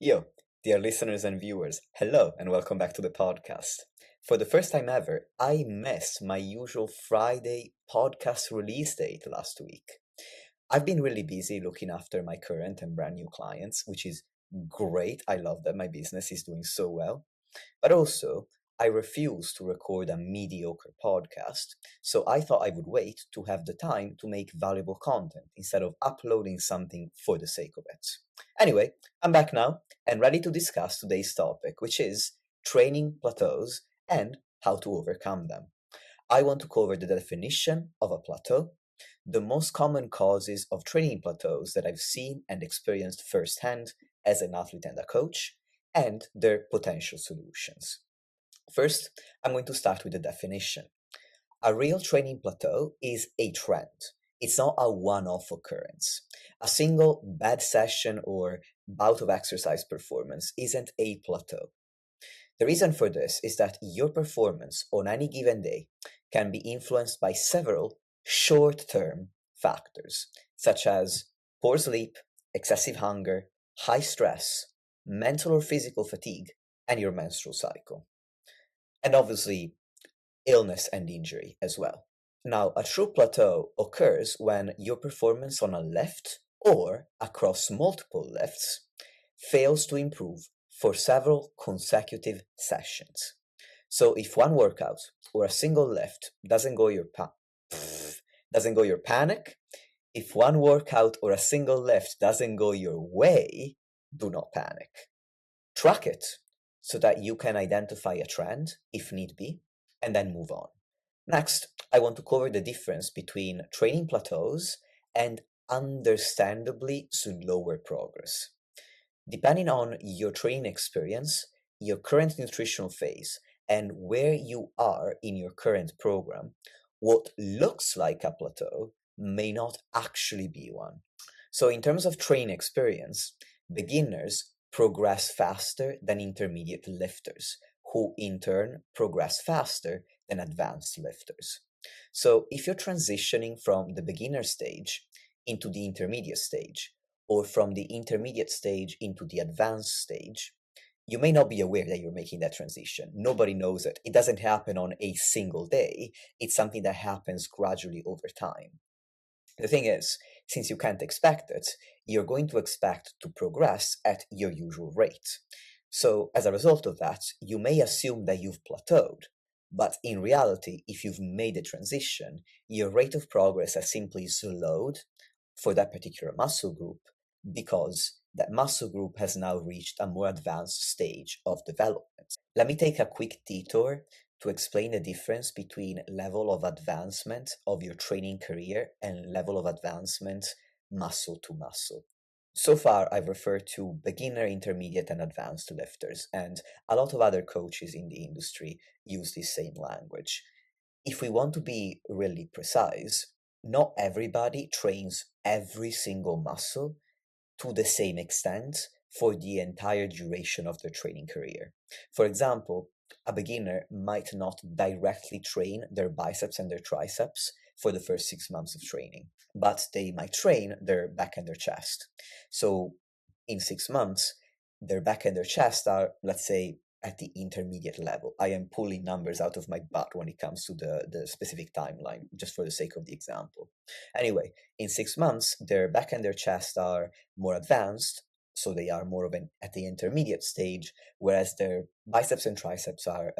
Yo, dear listeners and viewers, hello and welcome back to the podcast. For the first time ever, I missed my usual Friday podcast release date last week. I've been really busy looking after my current and brand new clients, which is great. I love that my business is doing so well. But also, I refuse to record a mediocre podcast, so I thought I would wait to have the time to make valuable content instead of uploading something for the sake of it. Anyway, I'm back now and ready to discuss today's topic, which is training plateaus and how to overcome them. I want to cover the definition of a plateau, the most common causes of training plateaus that I've seen and experienced firsthand as an athlete and a coach, and their potential solutions. First, I'm going to start with the definition. A real training plateau is a trend. It's not a one-off occurrence. A single bad session or bout of exercise performance isn't a plateau. The reason for this is that your performance on any given day can be influenced by several short-term factors, such as poor sleep, excessive hunger, high stress, mental or physical fatigue, and your menstrual cycle. And obviously, illness and injury as well. Now, a true plateau occurs when your performance on a lift or across multiple lifts fails to improve for several consecutive sessions. So if one workout or a single lift doesn't go your panic, if one workout or a single lift doesn't go your way, do not panic. Track it so that you can identify a trend if need be, and then move on. Next, I want to cover the difference between training plateaus and understandably slower progress. Depending on your training experience, your current nutritional phase, and where you are in your current program, what looks like a plateau may not actually be one. So in terms of training experience, beginners progress faster than intermediate lifters, who in turn progress faster than advanced lifters. So if you're transitioning from the beginner stage into the intermediate stage, or from the intermediate stage into the advanced stage, you may not be aware that you're making that transition. Nobody knows it. It doesn't happen on a single day. It's something that happens gradually over time. The thing is, since you can't expect it, you're going to expect to progress at your usual rate. So, as a result of that, you may assume that you've plateaued. But in reality, if you've made a transition, your rate of progress has simply slowed for that particular muscle group because that muscle group has now reached a more advanced stage of development. Let me take a quick detour to explain the difference between level of advancement of your training career and level of advancement muscle to muscle. So far, I've referred to beginner, intermediate, and advanced lifters, and a lot of other coaches in the industry use this same language. If we want to be really precise, not everybody trains every single muscle to the same extent for the entire duration of their training career. For example, a beginner might not directly train their biceps and their triceps for the first 6 months of training, but they might train their back and their chest. So in 6 months, their back and their chest are, let's say, at the intermediate level. I am pulling numbers out of my butt when it comes to the specific timeline, just for the sake of the example. Anyway, in 6 months, their back and their chest are more advanced, so they are more of at the intermediate stage, whereas their biceps and triceps are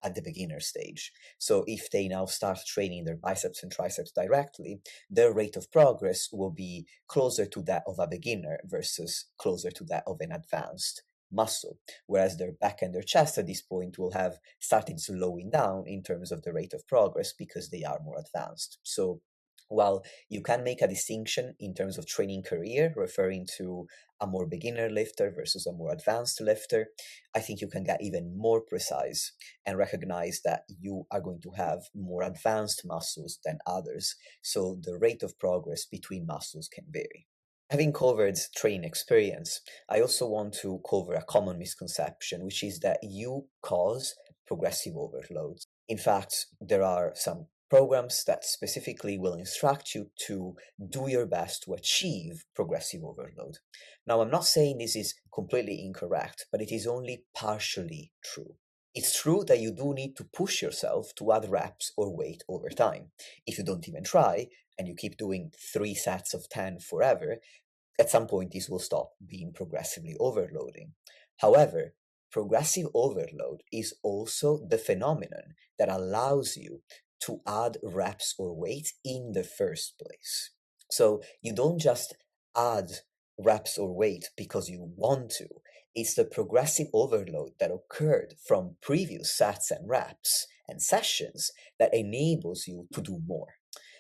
at the beginner stage. So if they now start training their biceps and triceps directly, their rate of progress will be closer to that of a beginner versus closer to that of an advanced muscle, whereas their back and their chest at this point will have started slowing down in terms of the rate of progress because they are more advanced. So while you can make a distinction in terms of training career, referring to a more beginner lifter versus a more advanced lifter, I think you can get even more precise and recognize that you are going to have more advanced muscles than others, so the rate of progress between muscles can vary. Having covered training experience, I also want to cover a common misconception, which is that you cause progressive overload. In fact, there are some programs that specifically will instruct you to do your best to achieve progressive overload. Now, I'm not saying this is completely incorrect, but it is only partially true. It's true that you do need to push yourself to add reps or weight over time. If you don't even try and you keep doing 3 sets of 10 forever, at some point this will stop being progressively overloading. However, progressive overload is also the phenomenon that allows you to add reps or weight in the first place. So you don't just add reps or weight because you want to. It's the progressive overload that occurred from previous sets and reps and sessions that enables you to do more.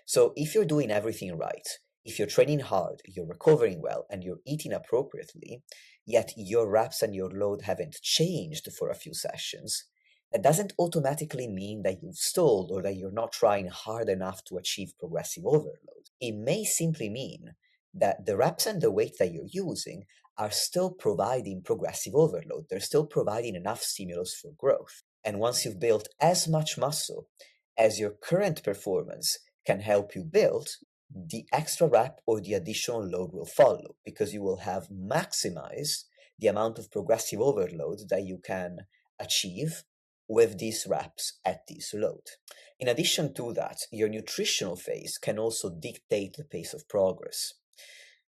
So if you're doing everything right, if you're training hard, you're recovering well, and you're eating appropriately, yet your reps and your load haven't changed for a few sessions, that doesn't automatically mean that you've stalled or that you're not trying hard enough to achieve progressive overload. It may simply mean that the reps and the weight that you're using are still providing progressive overload. They're still providing enough stimulus for growth. And once you've built as much muscle as your current performance can help you build, the extra rep or the additional load will follow, because you will have maximized the amount of progressive overload that you can achieve with these reps at this load. In addition to that, your nutritional phase can also dictate the pace of progress.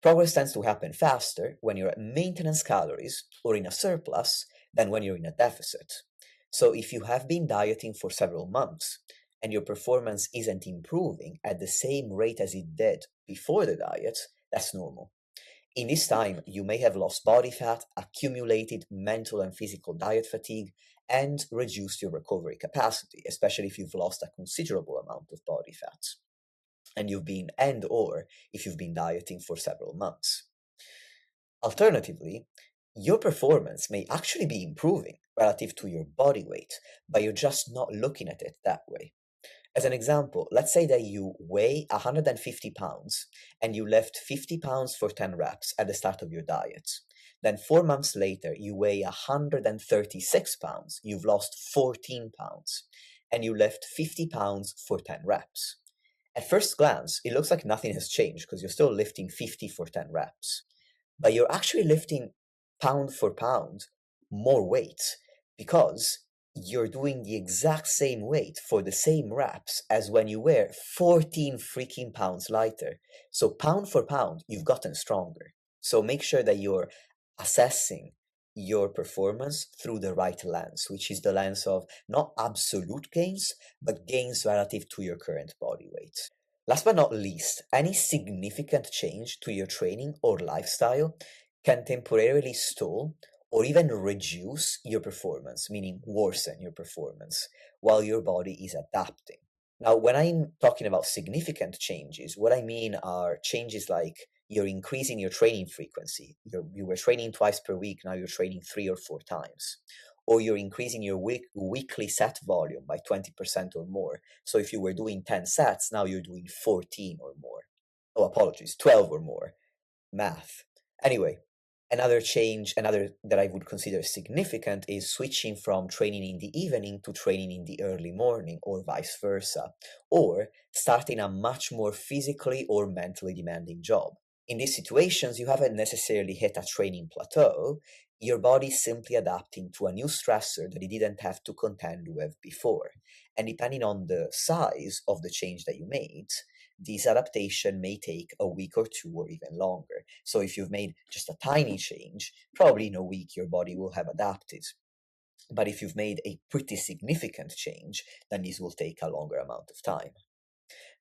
Progress tends to happen faster when you're at maintenance calories or in a surplus than when you're in a deficit. So if you have been dieting for several months and your performance isn't improving at the same rate as it did before the diet, that's normal. In this time, you may have lost body fat, accumulated mental and physical diet fatigue, and reduced your recovery capacity, especially if you've lost a considerable amount of body fat or if you've been dieting for several months. Alternatively, your performance may actually be improving relative to your body weight, but you're just not looking at it that way. As an example, let's say that you weigh 150 pounds and you lift 50 pounds for 10 reps at the start of your diet. Then 4 months later, you weigh 136 pounds, you've lost 14 pounds, and you lift 50 pounds for 10 reps. At first glance, it looks like nothing has changed because you're still lifting 50 for 10 reps. But you're actually lifting pound for pound more weight because you're doing the exact same weight for the same reps as when you were 14 freaking pounds lighter. So pound for pound, you've gotten stronger. So make sure that you're assessing your performance through the right lens, which is the lens of not absolute gains, but gains relative to your current body weight. Last but not least, any significant change to your training or lifestyle can temporarily stall or even reduce your performance, meaning worsen your performance, while your body is adapting. Now, when I'm talking about significant changes, what I mean are changes like you're increasing your training frequency. You were training twice per week, now you're training 3 or 4 times. Or you're increasing your weekly set volume by 20% or more. So if you were doing 10 sets, now you're doing 14 or more. 12 or more. Math. Anyway, another that I would consider significant is switching from training in the evening to training in the early morning, or vice versa, or starting a much more physically or mentally demanding job. In these situations, you haven't necessarily hit a training plateau, your body's simply adapting to a new stressor that it didn't have to contend with before. And depending on the size of the change that you made, this adaptation may take a week or 2 or even longer. So if you've made just a tiny change, probably in a week your body will have adapted. But if you've made a pretty significant change, then this will take a longer amount of time.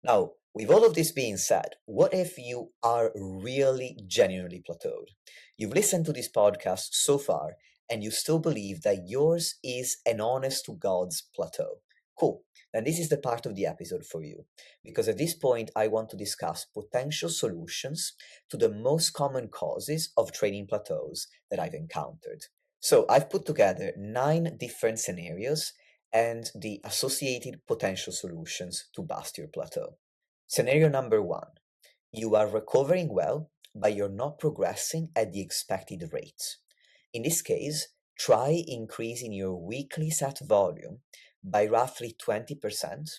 Now, with all of this being said, what if you are really genuinely plateaued? You've listened to this podcast so far, and you still believe that yours is an honest to God's plateau. Cool. Then this is the part of the episode for you, because at this point I want to discuss potential solutions to the most common causes of training plateaus that I've encountered. So I've put together 9 different scenarios and the associated potential solutions to bust your plateau. Scenario number 1. You are recovering well, but you're not progressing at the expected rate. In this case, try increasing your weekly set volume by roughly 20%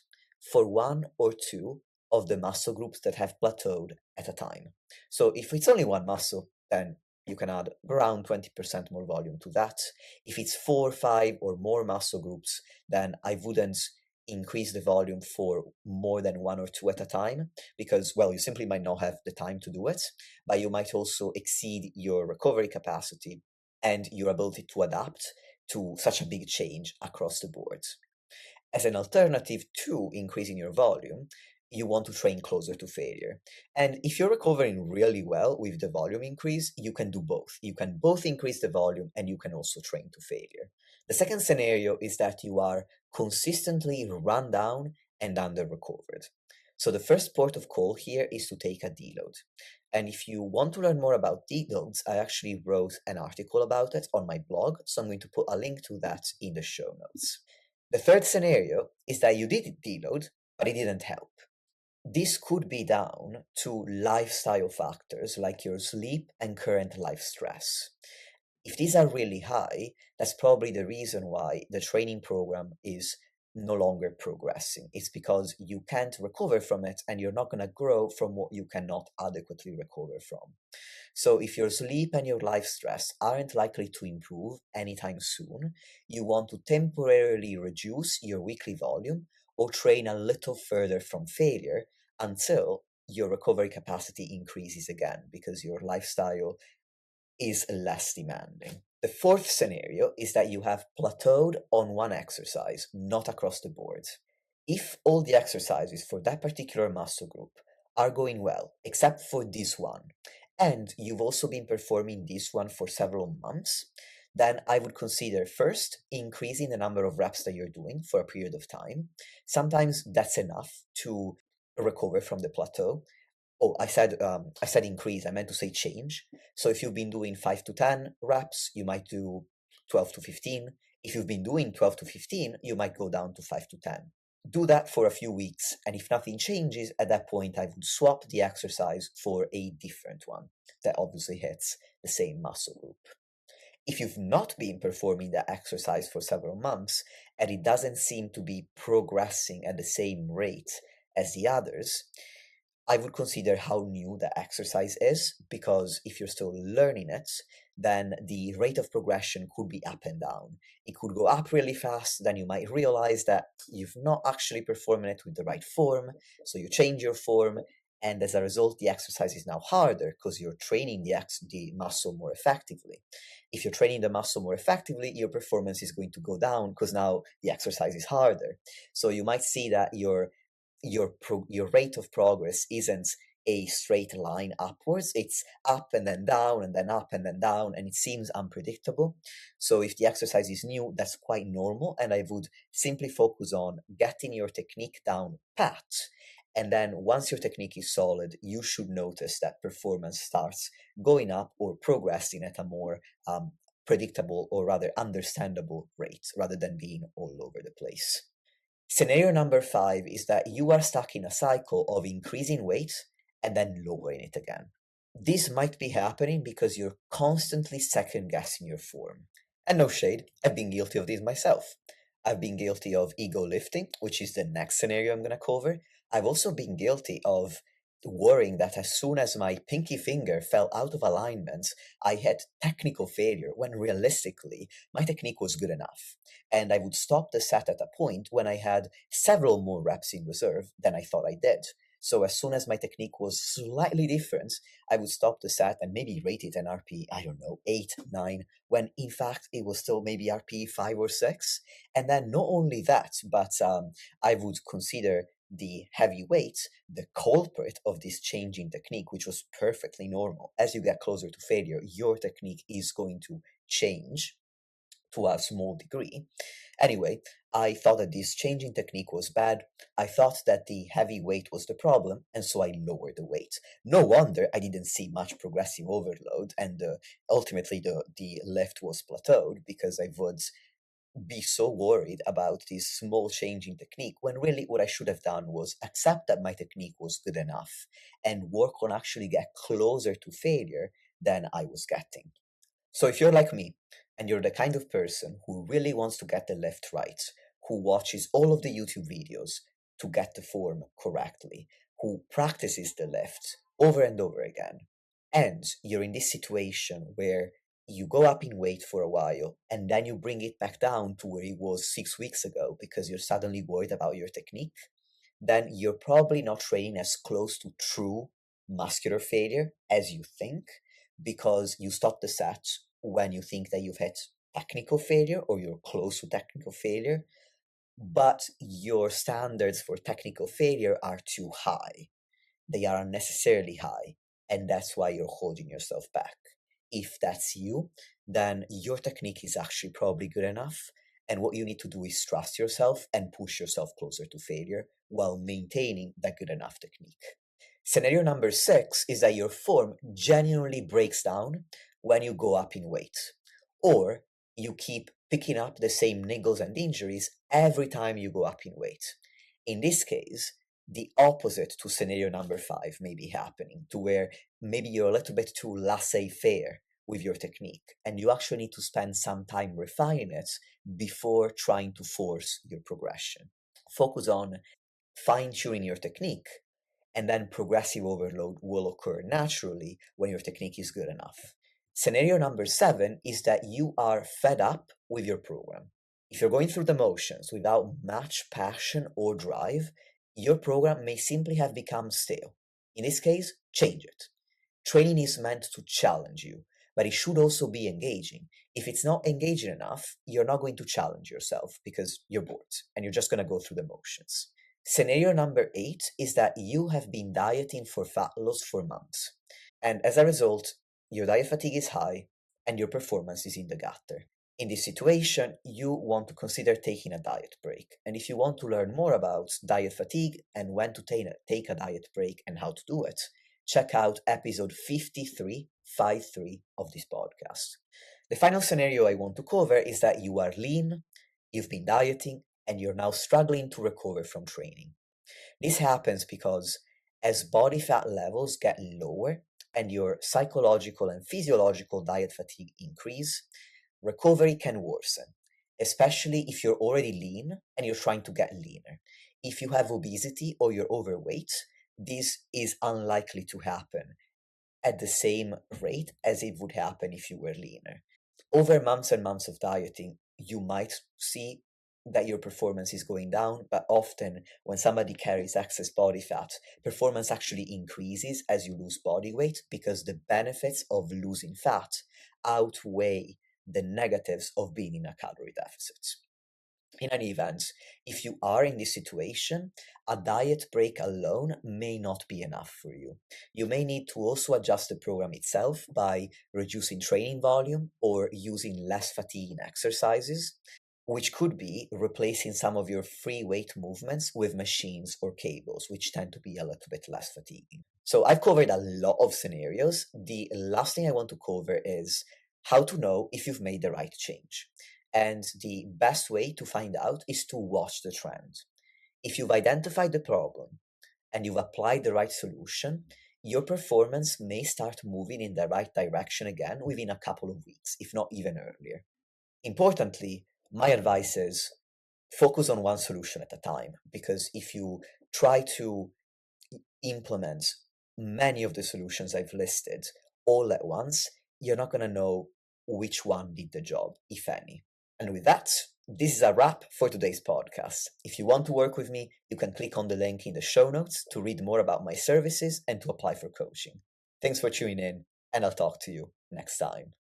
for one or two of the muscle groups that have plateaued at a time. So if it's only one muscle, then you can add around 20% more volume to that. If it's 4, 5, or more muscle groups, then I wouldn't increase the volume for more than one or two at a time because, well, you simply might not have the time to do it, but you might also exceed your recovery capacity and your ability to adapt to such a big change across the board. As an alternative to increasing your volume, you want to train closer to failure. And if you're recovering really well with the volume increase, you can do both. You can both increase the volume and you can also train to failure. The second scenario is that you are consistently run down and under recovered. So the first port of call here is to take a deload. And if you want to learn more about deloads, I actually wrote an article about it on my blog, so I'm going to put a link to that in the show notes. The third scenario is that you did deload, but it didn't help. This could be down to lifestyle factors like your sleep and current life stress. If these are really high, that's probably the reason why the training program is no longer progressing. It's because you can't recover from it and you're not going to grow from what you cannot adequately recover from. So if your sleep and your life stress aren't likely to improve anytime soon, you want to temporarily reduce your weekly volume or train a little further from failure until your recovery capacity increases again because your lifestyle is less demanding. The fourth scenario is that you have plateaued on one exercise, not across the board. If all the exercises for that particular muscle group are going well, except for this one, and you've also been performing this one for several months, then I would consider first increasing the number of reps that you're doing for a period of time. Sometimes that's enough to recover from the plateau. Oh, I said increase. I meant to say change. So if you've been doing 5 to 10 reps, you might do 12 to 15. If you've been doing 12 to 15, you might go down to 5 to 10. Do that for a few weeks, and if nothing changes, at that point I would swap the exercise for a different one that obviously hits the same muscle group. If you've not been performing that exercise for several months and it doesn't seem to be progressing at the same rate as the others, I would consider how new the exercise is, because if you're still learning it, then the rate of progression could be up and down. It could go up really fast, then you might realize that you've not actually performing it with the right form, so you change your form, and as a result, the exercise is now harder because you're training the muscle more effectively. If you're training the muscle more effectively, your performance is going to go down because now the exercise is harder. So you might see that your rate of progress isn't a straight line upwards. It's up and then down and then up and then down, and it seems unpredictable. So if the exercise is new, that's quite normal, and I would simply focus on getting your technique down pat. And then once your technique is solid, you should notice that performance starts going up or progressing at a more predictable, or rather understandable rate, rather than being all over the place. Scenario number 5 is that you are stuck in a cycle of increasing weight and then lowering it again. This might be happening because you're constantly second guessing your form. And no shade, I've been guilty of this myself. I've been guilty of ego lifting, which is the next scenario I'm going to cover. I've also been guilty of worrying that as soon as my pinky finger fell out of alignment, I had technical failure, when realistically, my technique was good enough. And I would stop the set at a point when I had several more reps in reserve than I thought I did. So as soon as my technique was slightly different, I would stop the set and maybe rate it an RP, I don't know, 8, 9, when in fact it was still maybe RP 5 or 6. And then not only that, but I would consider the heavy weight the culprit of this changing technique, which was perfectly normal. As you get closer to failure, your technique is going to change to a small degree. Anyway, I thought that this changing technique was bad. I thought that the heavy weight was the problem, and so I lowered the weight. No wonder I didn't see much progressive overload, and ultimately the lift was plateaued, because I would be so worried about this small change in technique, when really what I should have done was accept that my technique was good enough and work on actually get closer to failure than I was getting. So if you're like me, and you're the kind of person who really wants to get the lift right, who watches all of the YouTube videos, to get the form correctly, who practices the lift over and over again, and you're in this situation where you go up in weight for a while and then you bring it back down to where it was 6 weeks ago because you're suddenly worried about your technique, then you're probably not training as close to true muscular failure as you think, because you stop the set when you think that you've hit technical failure or you're close to technical failure, but your standards for technical failure are too high. They are unnecessarily high, and that's why you're holding yourself back. If that's you, then your technique is actually probably good enough, and what you need to do is trust yourself and push yourself closer to failure while maintaining that good enough technique. Scenario number 6 is that your form genuinely breaks down when you go up in weight, or you keep picking up the same niggles and injuries every time you go up in weight. In this case, the opposite to scenario number 5 may be happening, to where maybe you're a little bit too laissez-faire with your technique, and you actually need to spend some time refining it before trying to force your progression. Focus on fine-tuning your technique, and then progressive overload will occur naturally when your technique is good enough. Scenario number 7 is that you are fed up with your program. If you're going through the motions without much passion or drive, your program may simply have become stale. In this case, change it. Training is meant to challenge you, but it should also be engaging. If it's not engaging enough, you're not going to challenge yourself because you're bored and you're just going to go through the motions. Scenario number 8 is that you have been dieting for fat loss for months, and as a result, your diet fatigue is high and your performance is in the gutter. In this situation, you want to consider taking a diet break. And if you want to learn more about diet fatigue and when to take a diet break and how to do it, check out episode 53 of this podcast. The final scenario I want to cover is that you are lean, you've been dieting, and you're now struggling to recover from training. This happens because as body fat levels get lower and your psychological and physiological diet fatigue increase, recovery can worsen, especially if you're already lean and you're trying to get leaner. If you have obesity or you're overweight, this is unlikely to happen at the same rate as it would happen if you were leaner. Over months and months of dieting, you might see that your performance is going down, but often when somebody carries excess body fat, performance actually increases as you lose body weight because the benefits of losing fat outweigh the negatives of being in a calorie deficit. In any event, if you are in this situation, a diet break alone may not be enough for you. You may need to also adjust the program itself by reducing training volume or using less fatiguing exercises, which could be replacing some of your free weight movements with machines or cables, which tend to be a little bit less fatiguing. So I've covered a lot of scenarios. The last thing I want to cover is how to know if you've made the right change. And the best way to find out is to watch the trend. If you've identified the problem and you've applied the right solution, your performance may start moving in the right direction again within a couple of weeks, if not even earlier. Importantly, my advice is focus on one solution at a time, because if you try to implement many of the solutions I've listed all at once, you're not going to know which one did the job, if any. And with that, this is a wrap for today's podcast. If you want to work with me, you can click on the link in the show notes to read more about my services and to apply for coaching. Thanks for tuning in, and I'll talk to you next time.